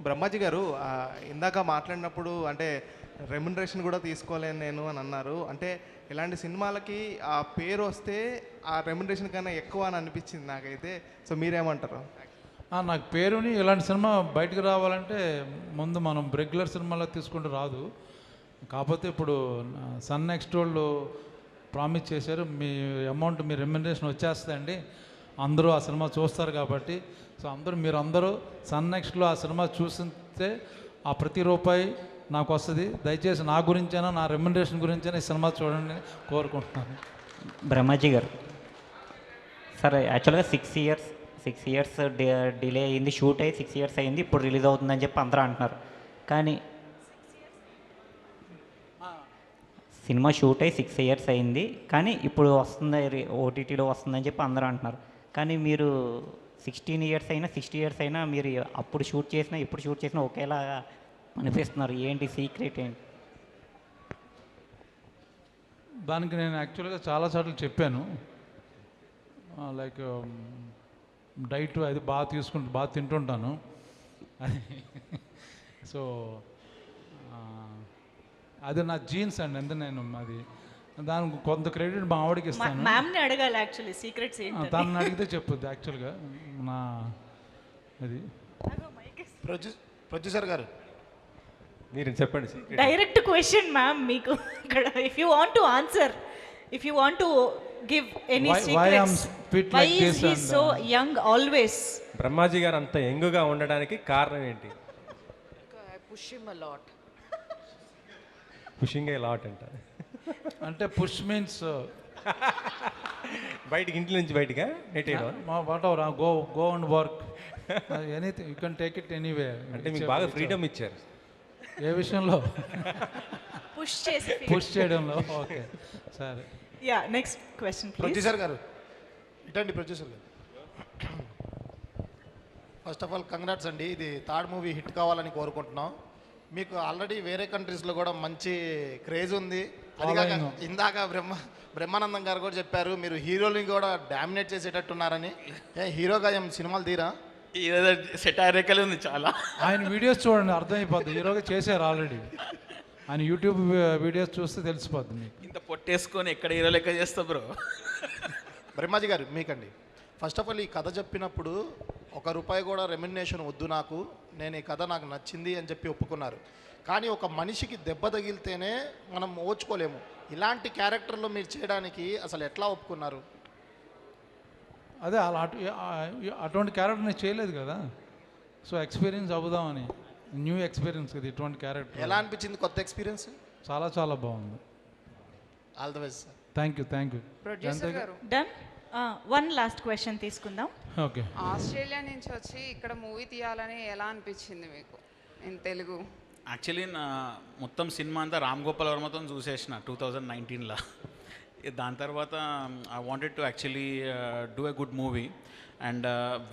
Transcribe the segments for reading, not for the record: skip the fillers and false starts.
బ్రహ్మాజీ గారు ఇందాక మాట్లాడినప్పుడు అంటే రెమ్యునరేషన్ కూడా తీసుకోలేను నేను అని అన్నారు. అంటే ఇలాంటి సినిమాలకి ఆ పేరు వస్తే ఆ రెమ్యునరేషన్ కన్నా ఎక్కువ అని అనిపించింది నాకైతే. సో మీరేమంటారు? నాకు పేరుని ఇలాంటి సినిమా బయటకు రావాలంటే ముందు మనం రెగ్యులర్ సినిమాలో తీసుకుంటూ రాదు. కాకపోతే ఇప్పుడు సన్ నెక్స్ట్ వాళ్ళు ప్రామిస్ చేశారు, మీ అమౌంట్ మీ రెమ్యునరేషన్ వచ్చేస్తుందండి, అందరూ ఆ సినిమా చూస్తారు కాబట్టి. సో మీరందరూ సన్ నెక్స్ట్లో ఆ సినిమా చూస్తే ఆ ప్రతి రూపాయి నాకు వస్తుంది. దయచేసి నా గురించైనా నా రెమ్యునరేషన్ గురించైనా ఈ సినిమా చూడండి కోరుకుంటున్నాను. బ్రహ్మాజీ గారు సార్, యాక్చువల్గా 6 ఇయర్స్ డిలే అయింది, షూట్ అయ్యి 6 ఇయర్స్ అయింది, ఇప్పుడు రిలీజ్ అవుతుందని చెప్పి అందరూ అంటున్నారు. కానీ సినిమా షూట్ అయ్యి 6 ఇయర్స్ అయింది, కానీ ఇప్పుడు వస్తుంది, ఓటీటీలో వస్తుందని చెప్పి అందరూ అంటున్నారు. కానీ మీరు 16 ఇయర్స్ అయినా 60 ఇయర్స్ అయినా మీరు అప్పుడు షూట్ చేసినా ఇప్పుడు షూట్ చేసినా ఒకేలా అనిపిస్తున్నారు. ఏంటి సీక్రెట్ ఏంటి? దానికి నేను యాక్చువల్గా చాలాసార్లు చెప్పాను, లైక్ డైట్ అది బాగా తింటుంటాను అది. సో అది నా జీన్స్ అండి, ఎంత నేను అది దానికి కొంత క్రెడిట్ మా ఆవిడకి ఇస్తాను. మ్యామ్ని అడగాలి యాక్చువల్లీ సీక్రెట్స్ ఏంటి, తనని అడిగితే చెప్పుద్ది యాక్చువల్గా నా అది. ప్రొడ్యూసర్ గారు మీరు చెప్పండి. డైరెక్ట్ క్వశ్చన్ మ్యామ్ మీకు ఇక్కడ. If you want to answer, if you want to give any secrets, why is he so young always? Brahmaji గారు అంత యంగ్గా ఉండడానికి కారణం ఏంటి? I push him a lot. Pushing a lot అంట. అంటే పుష్ మీన్స్ బయటికి, ఇంటి నుంచి బయటగా whatever go and work anything you can take it anyway. అంటే మీకు బాగా ఫ్రీడమ్ ఇచ్చారు. ఏ విషయంలో? పుష్ చేయడంలో. ఓకే సరే. Yeah, next question please. Producer గారు ఇటండి. ప్రొడ్యూసర్ గారు, ఫస్ట్ ఆఫ్ ఆల్ కంగ్రాట్స్ అండి, ఇది థర్డ్ మూవీ హిట్ కావాలని కోరుకుంటున్నాం. మీకు ఆల్రెడీ వేరే కంట్రీస్లో కూడా మంచి క్రేజ్ ఉంది. అది కాక ఇందాక బ్రహ్మానందం గారు కూడా చెప్పారు మీరు హీరోని కూడా డామినేట్ చేసేటట్టున్నారని. హీరోగా ఏం సినిమాలు తీరా? సెటారికల్ ఉంది చాలా. ఆయన వీడియోస్ చూడండి అర్థమైపోద్ది, హీరోగా చేశారు ఆల్రెడీ. ఆయన యూట్యూబ్ వీడియోస్ చూస్తే తెలిసిపోద్ది మీకు. ఇంత పొట్టేసుకొని ఎక్కడ హీరో లెక్క చేస్తా బ్రో. బ్రహ్మాజీ గారు మీకండి, ఫస్ట్ ఆఫ్ ఆల్ ఈ కథ చెప్పినప్పుడు ₹1 కూడా రెమ్యునరేషన్ వద్దు నాకు, నేను ఈ కథ నాకు నచ్చింది అని చెప్పి ఒప్పుకున్నారు. కానీ ఒక మనిషికి దెబ్బ తగిలితేనే మనం ఓర్చుకోలేము. ఇలాంటి క్యారెక్టర్లో మీరు చేయడానికి అసలు ఎట్లా ఒప్పుకున్నారు? అదే అలా అటువంటి క్యారెక్టర్ నేను చేయలేదు కదా, సో ఎక్స్పీరియన్స్ అవుదామని. న్యూ ఎక్స్పీరియన్స్ కదా ఇటువంటి క్యారెక్టర్. ఎలా అనిపించింది కొత్త ఎక్స్పీరియన్స్? చాలా బాగుంది. All the best sir. Thank you. Producer గారు, డన్. వన్ లాస్ట్ క్వశ్చన్ తీసుకుందాం. ఓకే. ఆస్ట్రేలియా నుంచి వచ్చి ఇక్కడ మూవీ తీయాలని ఎలా అనిపించింది మీకు ఇన్ తెలుగు? యాక్చువల్లీ నా మొత్తం సినిమా అంతా రామ్ గోపాల్ వర్మతో చూసేసిన 2019లో. దాని తర్వాత I wanted to actually do a good movie. And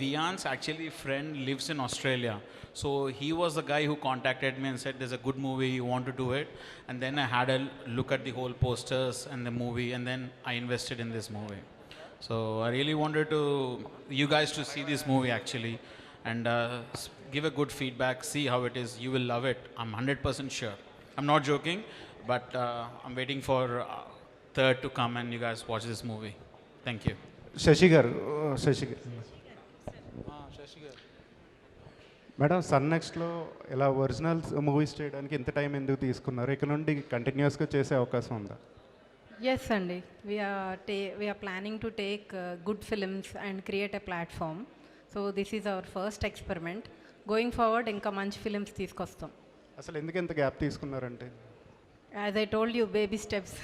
Vian's actually friend lives in Australia, so he was the guy who contacted me and said there's a good movie, you want to do it? And then I had a look at the whole posters and the movie, and then I invested in this movie. So I really wanted you guys to see this movie actually, and give a good feedback, see how it is. You will love it, I'm 100% sure. I'm not joking, but I'm waiting for third to come and you guys watch this movie. Thank you. Shashi గారు madam, sun నెక్స్ట్లో ఇలా original movies చేయడానికి ఇంత time ఎందుకు తీసుకున్నారు? ఇక్కడ నుండి కంటిన్యూస్గా చేసే అవకాశం ఉందా? Yes, Andy. We are planning to take good films and create a platform. So this is our first experiment. Going forward, ఇంకా మంచి ఫిలిమ్స్ తీసుకొస్తాం. అసలు ఎందుకు ఇంత గ్యాప్ తీసుకున్నారంటే? As I told you, baby steps.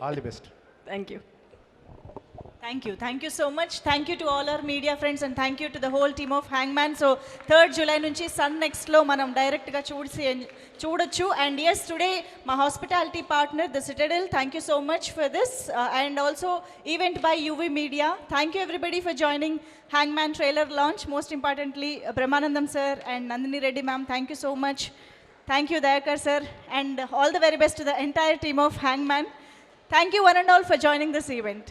All the best. Thank you. Thank you so much. Thank you to all our media friends and thank you to the whole team of Hangman. So 3rd July నుంచి Sun Next లో మనం డైరెక్ట్గా చూడొచ్చు. And yes, today my hospitality partner the Citadel, thank you so much for this and also event by UV Media. Thank you everybody for joining Hangman trailer launch. Most importantly Brahmanandam sir and Nandini Reddy ma'am, thank you so much. Thank you Dayakar sir and all the very best to the entire team of Hangman. Thank you one and all for joining this event.